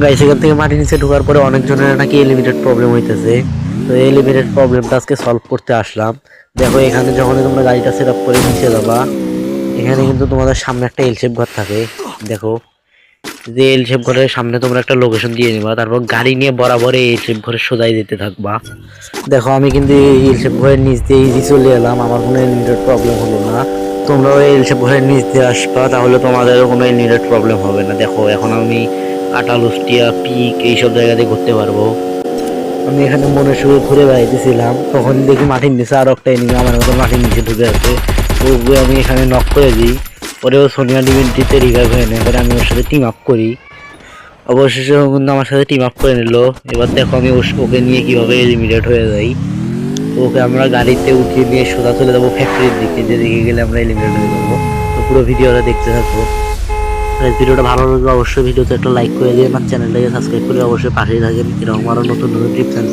Guys এখান থেকে মাটির নিচে ঢোকার পরে অনেকজনের নাকি লিমিটেড প্রবলেম হইতেছে। তো এই লিমিটেড প্রবলেমটা আজকে সলভ করতে আসলাম। দেখো এখানে যখনই তোমরা গাড়িটা সেট আপ করে নিচে যাবা, এখানে কিন্তু তোমাদের সামনে একটা এল শেপ ঘর থাকে। দেখো যে এল শেপ ঘরের সামনে তোমরা একটা লোকেশন দিয়ে নিবা, তারপর গাড়ি নিয়ে বরাবর এই এল শেপ ঘরে সোজাই যেতে থাকবা। দেখো আমি কিন্তু এই এল শেপ ঘরের নিচ দিয়ে ইজি চলে এলাম, আমার কোনো লিমিটেড প্রবলেম হলো না। তোমরাও এই এল শেপ ঘরের নিচ দিয়ে আসবা, তাহলে তোমাদেরও কোনো লিমিটেড প্রবলেম হবে না। দেখো এখন আমি কাটালুস্টিয়া পিক এইসব জায়গাতে ঘুরতে পারবো। আমি এখানে মনে সুরে ঘুরে বেড়াইতেছিলাম, তখন দেখি মাটির নিচে আরো একটা এনিমি আমার মতো মাটির নিচে ঢুকে আছে। ওকে আমি এখানে নক করে দিই, ওরেও সোনিয়া ডিভিনিটিতে রিভাইভ হয়ে নেয়, এবারে আমি ওর সাথে টিম আপ করি। অবশেষে ও কিন্তু আমার সাথে টিম আপ করে নিল। এবার দেখো আমি ওকে নিয়ে কিভাবে এলিমিনেট হয়ে যাই। তো ওকে আমরা গাড়িতে উঠিয়ে নিয়ে সোজা চলে যাবো ফ্যাক্টরির দিকে, যেদিকে গেলে আমরা এলিমিনেট হয়ে যাবো। তো পুরো ভিডিওটা দেখতে থাকবো। ভিডিওটা ভালো লাগলে অবশ্যই ভিডিওতে একটা লাইক করে দিয়ে আমার চ্যানেলটাকে সাবস্ক্রাইব করে অবশ্যই পাশেই থাকেন, এরকম আরও নতুন নতুন টিপস অ্যান্ড